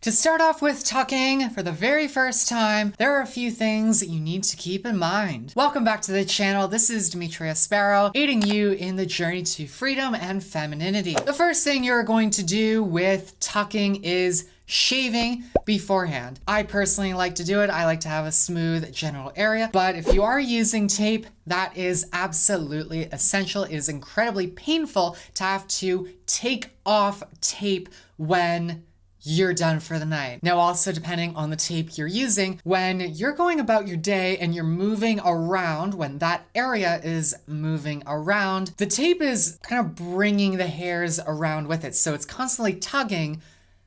To start off with tucking for the very first time, there are a few things that you need to keep in mind. Welcome back to the channel. This is DIMITRIA SPARROW, aiding you in the journey to freedom and femininity. The first thing you're going to do with tucking is shaving beforehand. I personally like to do it. I like to have a smooth general area, but if you are using tape, that is absolutely essential. It is incredibly painful to have to take off tape when you're done for the night. Now, also depending on the tape you're using, when you're going about your day and you're moving around, when that area is moving around, the tape is kind of bringing the hairs around with it. So it's constantly tugging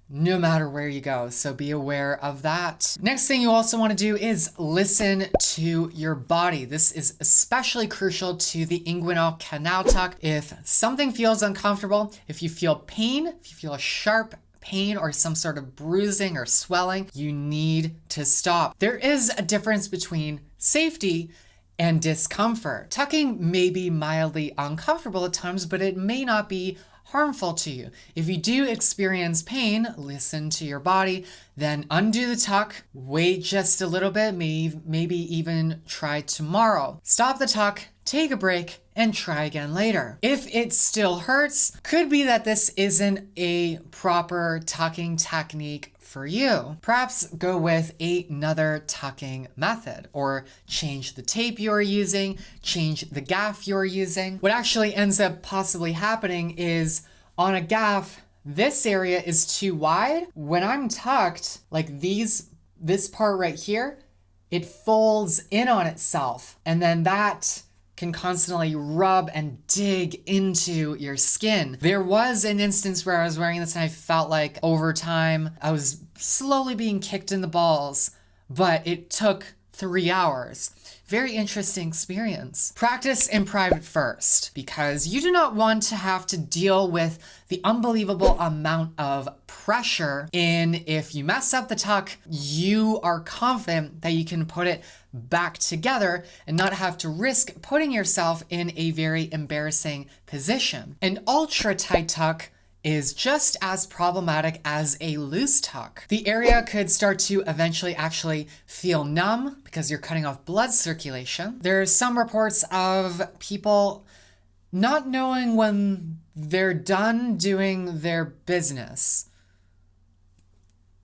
no matter where you go. So be aware of that. Next thing you also want to do is listen to your body. This is especially crucial to the inguinal canal tuck. If something feels uncomfortable, if you feel pain, if you feel a sharp pain or some sort of bruising or swelling, you need to stop. There is a difference between safety and discomfort. Tucking may be mildly uncomfortable at times, but it may not be harmful to you. If you do experience pain, listen to your body, then undo the tuck, wait just a little bit, maybe even try tomorrow. Stop the tuck, take a break, and try again later. If it still hurts, could be that this isn't a proper tucking technique for you. Perhaps go with another tucking method, or change the tape you're using, change the gaff you're using. What actually ends up possibly happening is on a gaff, this area is too wide. When I'm tucked, like this part right here, it folds in on itself, and then that can constantly rub and dig into your skin. There was an instance where I was wearing this and I felt like over time I was slowly being kicked in the balls, but it took 3 hours. Very interesting experience. Practice in private first, because you do not want to have to deal with the unbelievable amount of pressure in if you mess up the tuck, you are confident that you can put it back together and not have to risk putting yourself in a very embarrassing position. An ultra tight tuck is just as problematic as a loose tuck. The area could start to eventually actually feel numb because you're cutting off blood circulation. There's some reports of people not knowing when they're done doing their business.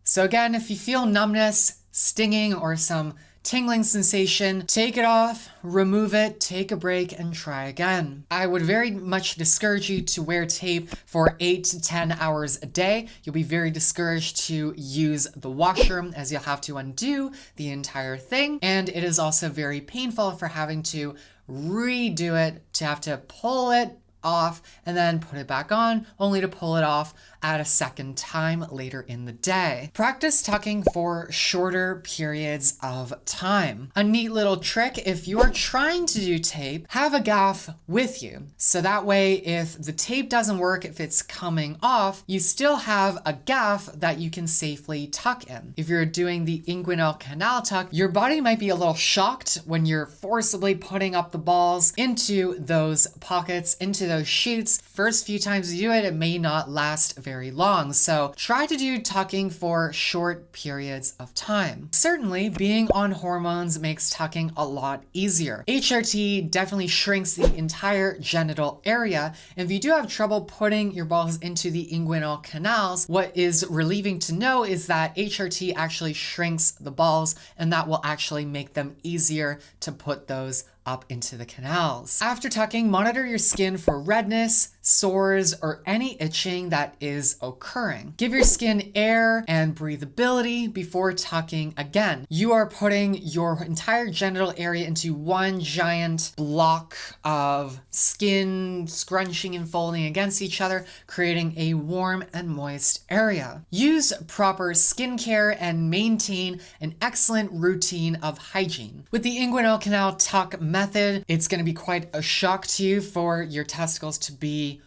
So again, if you feel numbness, stinging, or some tingling sensation, take it off, remove it, take a break, and try again. I would very much discourage you to wear tape for 8 to 10 hours a day. You'll be very discouraged to use the washroom, as you'll have to undo the entire thing. And it is also very painful for having to redo it, to have to pull it off and then put it back on, only to pull it off at a second time later in the day. Practice tucking for shorter periods of time. A neat little trick, if you're trying to do tape, have a gaff with you. So that way, if the tape doesn't work, if it's coming off, you still have a gaff that you can safely tuck in. If you're doing the inguinal canal tuck, your body might be a little shocked when you're forcibly putting up the balls into those pockets, into those chutes. First few times you do it, it may not last very long. So try to do tucking for short periods of time. Certainly, being on hormones makes tucking a lot easier. HRT definitely shrinks the entire genital area. And if you do have trouble putting your balls into the inguinal canals, what is relieving to know is that HRT actually shrinks the balls, and that will actually make them easier to put those up into the canals. After tucking, monitor your skin for redness, sores, or any itching that is occurring. Give your skin air and breathability before tucking again. You are putting your entire genital area into one giant block of skin scrunching and folding against each other, creating a warm and moist area. Use proper skincare and maintain an excellent routine of hygiene. With the inguinal canal tuck method, it's going to be quite a shock to you for your testicles to be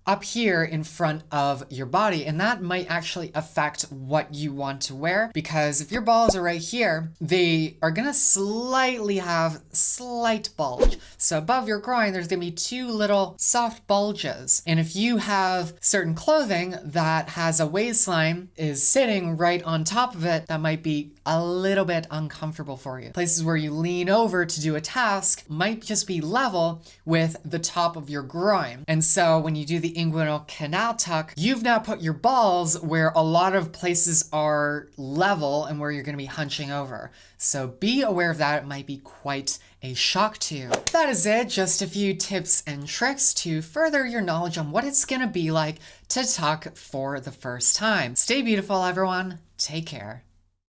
up here in front of your body, and that might actually affect what you want to wear, because if your balls are right here, they are gonna slightly have slight bulge. So above your groin, there's gonna be two little soft bulges. And if you have certain clothing that has a waistline is sitting right on top of it, that might be a little bit uncomfortable for you. Places where you lean over to do a task might just be level with the top of your groin. And so when you do the inguinal canal tuck, you've now put your balls where a lot of places are level and where you're going to be hunching over. So be aware of that. It might be quite a shock to you. That is it. Just a few tips and tricks to further your knowledge on what it's going to be like to tuck for the first time. Stay beautiful, everyone. Take care.